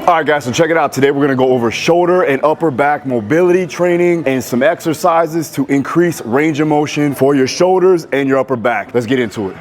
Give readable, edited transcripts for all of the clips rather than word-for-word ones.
All right guys, so check it out. Today we're gonna go over shoulder and upper back mobility training and some exercises to increase range of motion for your shoulders and your upper back. Let's get into it.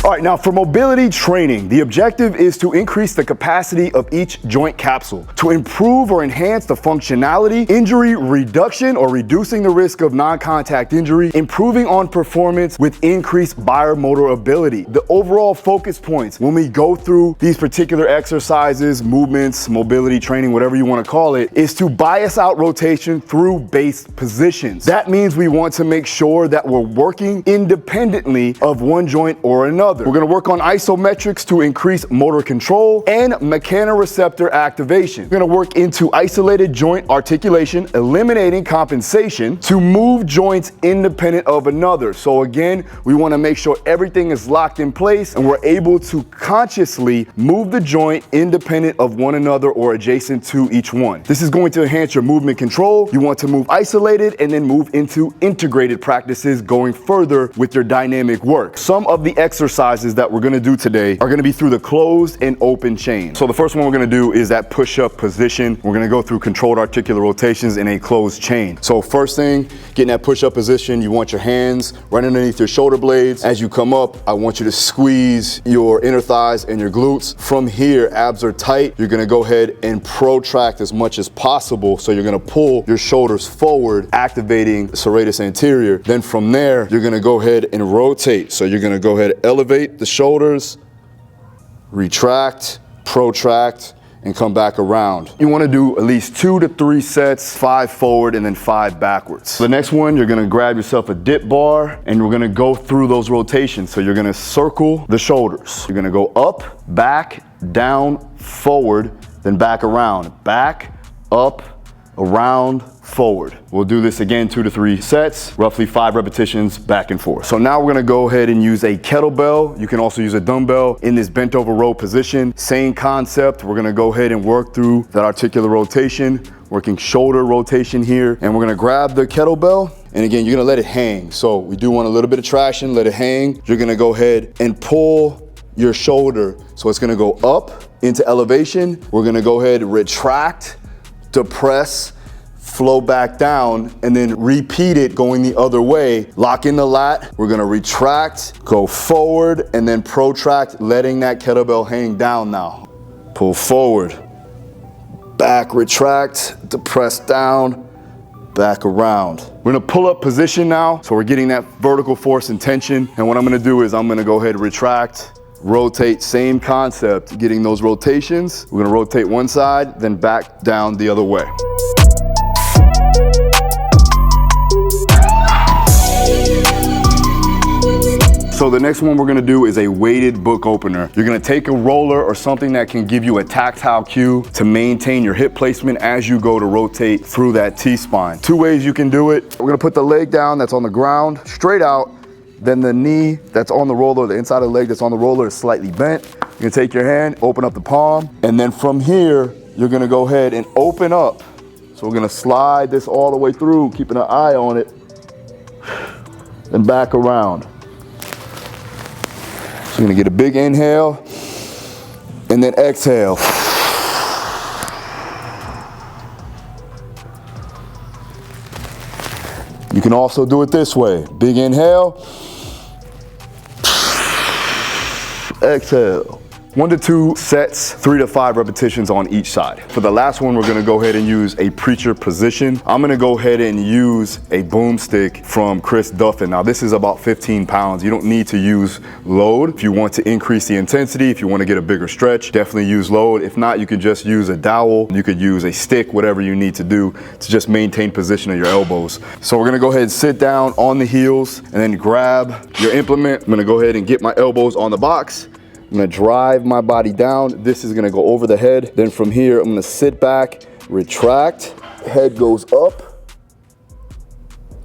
All right, now for mobility training, the objective is to increase the capacity of each joint capsule, to improve or enhance the functionality, injury reduction or reducing the risk of non-contact injury, improving on performance with increased biomotor ability. The overall focus points when we go through these particular exercises, movements, mobility training, whatever you want to call it, is to bias out rotation through base positions. That means we want to make sure that we're working independently of one joint or another. We're going to work on isometrics to increase motor control and mechanoreceptor activation. We're going to work into isolated joint articulation, eliminating compensation to move joints independent of another. So again, we want to make sure everything is locked in place and we're able to consciously move the joint independent of one another or adjacent to each one. This is going to enhance your movement control. You want to move isolated and then move into integrated practices going further with your dynamic work. Some of the exercises that we're going to do today are going to be through the closed and open chain. So the first one we're going to do is that push-up position. We're going to go through controlled articular rotations in a closed chain. So first thing, getting that push-up position, you want your hands right underneath your shoulder blades. As you come up, I want you to squeeze your inner thighs and your glutes. From here, abs are tight. You're going to go ahead and protract as much as possible. So you're going to pull your shoulders forward, activating the serratus anterior. Then from there, you're going to go ahead and rotate. So you're going to go ahead, elevate the shoulders, retract, protract, and come back around. You want to do at least 2 to 3 sets, 5 forward and then 5 backwards. The next one, you're going to grab yourself a dip bar and we're going to go through those rotations. So you're going to circle the shoulders. You're going to go up, back, down, forward, then back around. Back, up, around, forward. We'll do this again 2 to 3 sets, roughly 5 repetitions back and forth. So now we're gonna go ahead and use a kettlebell. You can also use a dumbbell in this bent over row position. Same concept. We're gonna go ahead and work through that articular rotation, working shoulder rotation here. And we're gonna grab the kettlebell. And again, you're gonna let it hang. So we do want a little bit of traction, let it hang. You're gonna go ahead and pull your shoulder. So it's gonna go up into elevation. We're gonna go ahead and retract, depress, flow back down, and then repeat it going the other way. Lock in the lat. We're gonna retract, go forward, and then protract, letting that kettlebell hang down now. Pull forward, back, retract, depress down, back around. We're in a pull-up position now, so we're getting that vertical force and tension. And what I'm gonna do is I'm gonna go ahead and retract, rotate, same concept, getting those rotations. We're gonna rotate one side, then back down the other way. So the next one we're gonna do is a weighted book opener. You're gonna take a roller or something that can give you a tactile cue to maintain your hip placement as you go to rotate through that T-spine. 2 ways you can do it. We're gonna put the leg down that's on the ground, straight out, then the knee that's on the roller, the inside of the leg that's on the roller is slightly bent. You're gonna take your hand, open up the palm, and then from here, you're gonna go ahead and open up. So we're gonna slide this all the way through, keeping an eye on it, and back around. So you're gonna get a big inhale, and then exhale. You can also do it this way. Big inhale, exhale. 1 to 2 sets, 3 to 5 repetitions on each side. For the last one, we're gonna go ahead and use a preacher position. I'm gonna go ahead and use a boomstick from Chris Duffin. Now this is about 15 pounds. You don't need to use load. If you want to increase the intensity, if you want to get a bigger stretch, definitely use load. If not, you can just use a dowel. You could use a stick, whatever you need to do to just maintain position of your elbows. So we're gonna go ahead and sit down on the heels and then grab your implement. I'm gonna go ahead and get my elbows on the box. I'm gonna drive my body down. This is gonna go over the head. Then from here, I'm gonna sit back, retract, head goes up,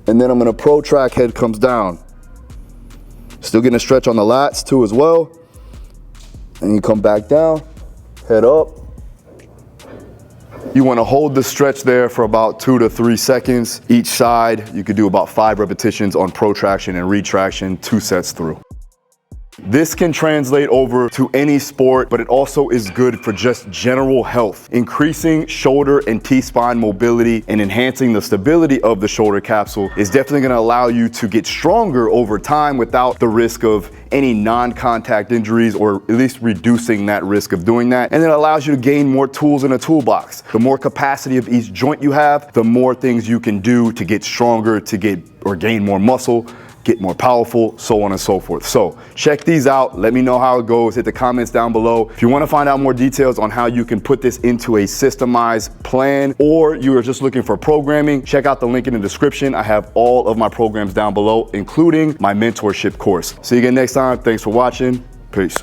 and then I'm gonna protract, head comes down. Still getting a stretch on the lats too as well. And you come back down, head up. You wanna hold the stretch there for about 2 to 3 seconds. Each side, you could do about 5 repetitions on protraction and retraction, 2 sets through. This can translate over to any sport, but it also is good for just general health. Increasing shoulder and T-spine mobility and enhancing the stability of the shoulder capsule is definitely going to allow you to get stronger over time without the risk of any non-contact injuries, or at least reducing that risk of doing that. And it allows you to gain more tools in a toolbox. The more capacity of each joint you have, the more things you can do to get stronger, to get or gain more muscle, get more powerful, so on and so forth. So check these out. Let me know how it goes. Hit the comments down below. If you want to find out more details on how you can put this into a systemized plan, or you are just looking for programming, check out the link in the description. I have all of my programs down below, including my mentorship course. See you again next time. Thanks for watching. Peace.